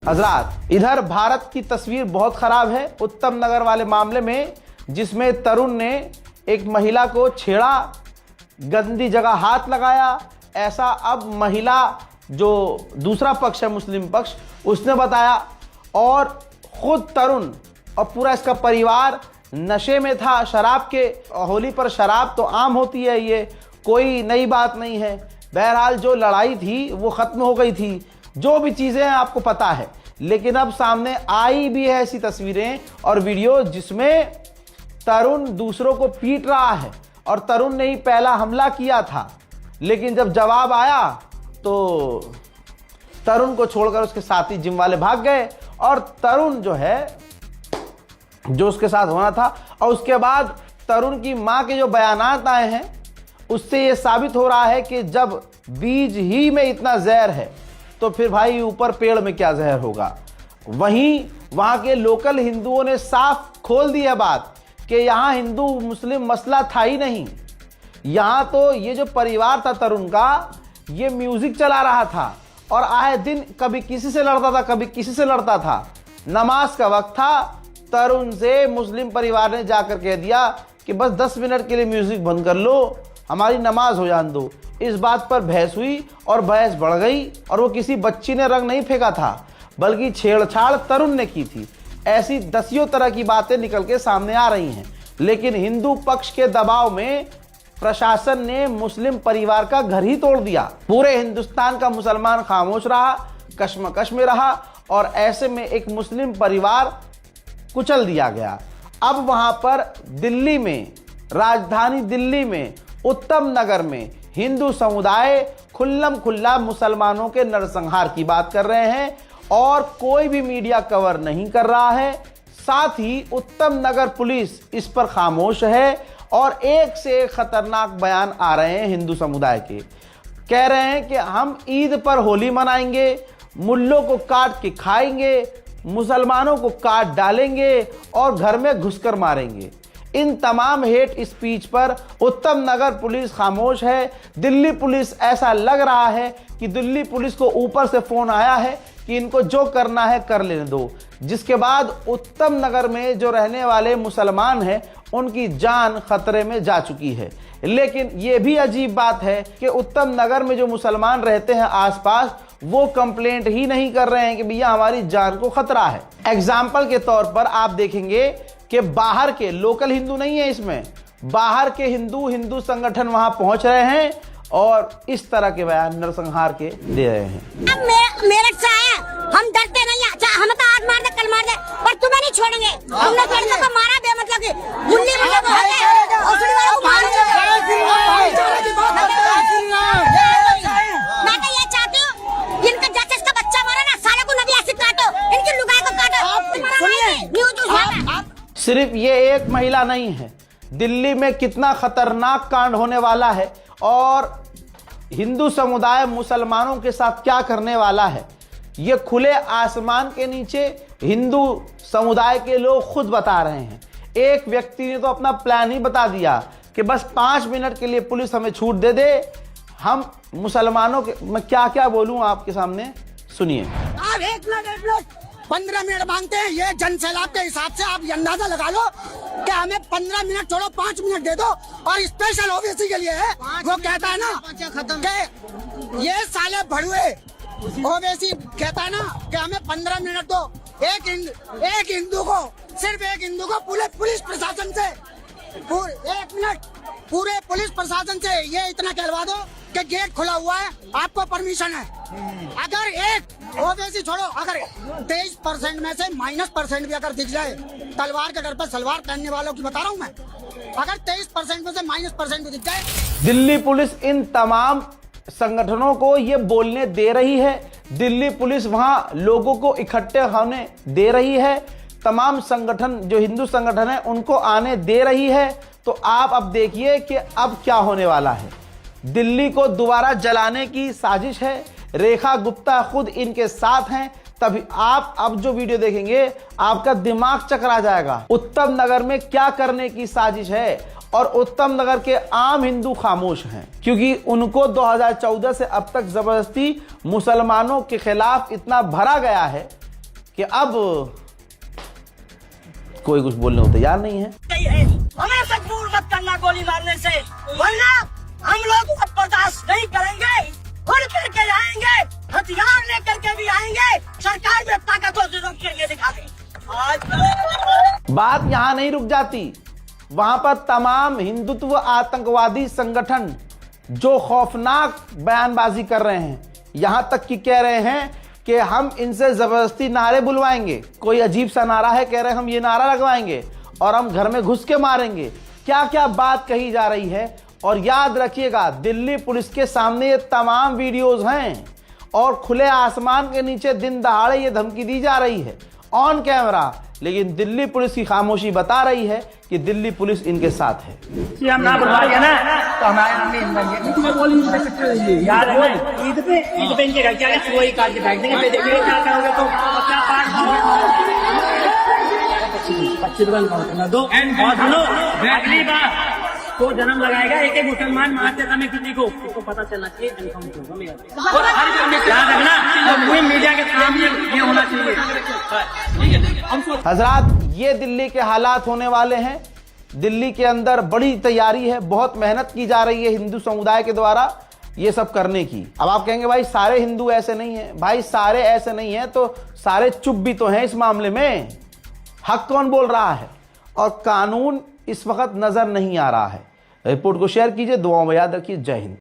हजरात, इधर भारत की तस्वीर बहुत खराब है उत्तम नगर वाले मामले में, जिसमें तरुण ने एक महिला को छेड़ा, गंदी जगह हाथ लगाया। ऐसा अब महिला जो दूसरा पक्ष है, मुस्लिम पक्ष, उसने बताया। और खुद तरुण और पूरा इसका परिवार नशे में था, शराब के। होली पर शराब तो आम होती है, ये कोई नई बात नहीं है। बहरहाल जो लड़ाई थी वो खत्म हो गई थी, जो भी चीजें हैं आपको पता है। लेकिन अब सामने आई भी है ऐसी तस्वीरें और वीडियो जिसमें तरुण दूसरों को पीट रहा है, और तरुण ने ही पहला हमला किया था। लेकिन जब जवाब आया तो तरुण को छोड़कर उसके साथी जिम वाले भाग गए, और तरुण जो है, जो उसके साथ होना था। और उसके बाद तरुण की मां के जो बयानात आए हैं, उससे यह साबित हो रहा है कि जब बीज ही में इतना जहर है तो फिर भाई ऊपर पेड़ में क्या जहर होगा। वहीं वहां के लोकल हिंदुओं ने साफ खोल दी है बात कि यहां हिंदू मुस्लिम मसला था ही नहीं। यहां तो ये जो परिवार था तरुण का, ये म्यूजिक चला रहा था और आए दिन कभी किसी से लड़ता था, कभी किसी से लड़ता था। नमाज का वक्त था, तरुण से मुस्लिम परिवार ने जाकर कह दिया कि बस 10 मिनट के लिए म्यूजिक बंद कर लो, हमारी नमाज हो जान दो। इस बात पर बहस हुई और बहस बढ़ गई, और वो किसी बच्ची ने रंग नहीं फेंका था, बल्कि छेड़छाड़ तरुण ने की थी। ऐसी दसियों तरह की बातें निकल के सामने आ रही हैं। लेकिन हिंदू पक्ष के दबाव में प्रशासन ने मुस्लिम परिवार का घर ही तोड़ दिया। पूरे हिंदुस्तान का मुसलमान खामोश रहा, कश्मकश में रहा, और ऐसे में एक मुस्लिम परिवार कुचल दिया गया। अब वहां पर दिल्ली में, राजधानी दिल्ली में, उत्तम नगर में हिंदू समुदाय खुल्लम खुल्ला मुसलमानों के नरसंहार की बात कर रहे हैं, और कोई भी मीडिया कवर नहीं कर रहा है। साथ ही उत्तम नगर पुलिस इस पर खामोश है, और एक से एक खतरनाक बयान आ रहे हैं हिंदू समुदाय के। कह रहे हैं कि हम ईद पर होली मनाएंगे, मुल्लों को काट के खाएंगे, मुसलमानों को काट डालेंगे और घर में घुसकर मारेंगे। इन तमाम हेट स्पीच पर उत्तम नगर पुलिस खामोश है। दिल्ली पुलिस, ऐसा लग रहा है कि दिल्ली पुलिस को ऊपर से फोन आया है कि इनको जो करना है कर लेने दो। जिसके बाद उत्तम नगर में जो रहने वाले मुसलमान हैं, उनकी जान खतरे में जा चुकी है। लेकिन यह भी अजीब बात है कि उत्तम नगर में जो मुसलमान रहते हैं आसपास, वो कंप्लेंट ही नहीं कर रहे हैं कि भैया हमारी जान को खतरा है। एग्जाम्पल के तौर पर आप देखेंगे कि बाहर के, लोकल हिंदू नहीं है इसमें, बाहर के हिंदू संगठन वहां पहुंच रहे हैं और इस तरह के बयान नरसंहार के दे रहे हैं। अब मेरठ से आया, हम डरते नहीं है। हम तो आज मार दे, कल मार दे, पर तुम्हें नहीं छोड़ेंगे। हमने लड़कों को मारा बेमतलब की, गुल्ली मतलब को मैं तो ये चाहती हूँ, इनका जैसे इसका बच्चा मारा ना, साले को नदी ऐसे काटो, इनकी लुगाई को काटो। सिर्फ ये एक महिला नहीं है, दिल्ली में कितना खतरनाक कांड होने वाला है, और हिंदू समुदाय मुसलमानों के साथ क्या करने वाला है, ये खुले आसमान के नीचे हिंदू समुदाय के लोग खुद बता रहे हैं। एक व्यक्ति ने तो अपना प्लान ही बता दिया कि बस 5 मिनट के लिए पुलिस हमें छूट दे दे, हम मुसलमानों के, मैं क्या क्या बोलूं आपके सामने, सुनिए। आप 1 मिनट 15 मिनट मांगते हैं, ये जन सैलाब के हिसाब से आप अंदाजा लगा लो कि हमें 15 मिनट छोड़ो, 5 मिनट दे दो। और स्पेशल ओबीसी के लिए है, वो कहता है ना कि ये साले भड़ुए, ओबीसी कहता है ना कि हमें 15 मिनट दो। एक हिंदू को, सिर्फ एक हिंदू को पुलिस प्रशासन से 1 मिनट, पूरे पुलिस प्रशासन से ये इतना कहलवा दो कि गेट खुला हुआ है, आपको परमिशन है। अगर एक ओबीसी छोड़ो, अगर 23% में से -% भी अगर दिख जाए, तलवार के डर पर सलवार पहनने वालों की बता रहा हूँ मैं, अगर 23% में से -% भी दिख जाए। दिल्ली पुलिस इन तमाम संगठनों को ये बोलने दे रही है, दिल्ली पुलिस वहां लोगों को इकट्ठे होने दे रही है, तमाम संगठन जो हिंदू संगठन है उनको आने दे रही है। तो आप अब देखिए कि अब क्या होने वाला है। दिल्ली को दोबारा जलाने की साजिश है, रेखा गुप्ता खुद इनके साथ हैं। तभी आप अब जो वीडियो देखेंगे आपका दिमाग चकरा जाएगा। उत्तम नगर में क्या करने की साजिश है, और उत्तम नगर के आम हिंदू खामोश हैं, क्योंकि उनको 2014 से अब तक जबरदस्ती मुसलमानों के खिलाफ इतना भरा गया है कि अब कोई कुछ बोलने को तैयार नहीं है। हमें मजबूर मत करना गोली मारने से, वरना हम लोग अब बर्दाश्त नहीं करेंगे। खुल करके आएंगे, हथियार लेकर के भी आएंगे, सरकार में ताकत हो जरूर करके दिखाएंगे। बात यहां नहीं रुक जाती, वहां पर तमाम हिंदुत्व आतंकवादी संगठन जो खौफनाक बयानबाजी कर रहे हैं, यहां तक कि कह रहे हैं कि हम इनसे जबरदस्ती नारे बुलवाएंगे। कोई अजीब सा नारा है, कह रहे हैं हम ये नारा लगवाएंगे और हम घर में घुस के मारेंगे। क्या क्या बात कही जा रही है। और याद रखिएगा, दिल्ली पुलिस के सामने ये तमाम वीडियोस हैं और खुले आसमान के नीचे दिन दहाड़े ये धमकी दी जा रही है ऑन कैमरा, लेकिन दिल्ली पुलिस की खामोशी बता रही है कि दिल्ली पुलिस इनके साथ है। हम ना बुलवाइए ना तो हमारे याद है ईद पे इनके घर क्या वही काट के फेंक देंगे। देखिए क्या करोगे तो क्या पार्ट दो और सुनो, अगली बार तो जन्म लगाएगा एक मुसलमान मार देता मैं किसी को, इसको पता चलना चाहिए कंफर्म याद रखना, मुहिम मीडिया के सामने ये होना चाहिए। हजरात, ये दिल्ली के हालात होने वाले हैं। दिल्ली के अंदर बड़ी तैयारी है, बहुत मेहनत की जा रही है हिंदू समुदाय के द्वारा ये सब करने की। अब आप कहेंगे भाई सारे हिंदू ऐसे नहीं हैं। भाई सारे ऐसे नहीं हैं तो सारे चुप भी तो हैं इस मामले में। हक कौन बोल रहा है और कानून इस वक्त नजर नहीं आ रहा है। रिपोर्ट को शेयर कीजिए, दुआओं में याद रखिए। जय हिंद।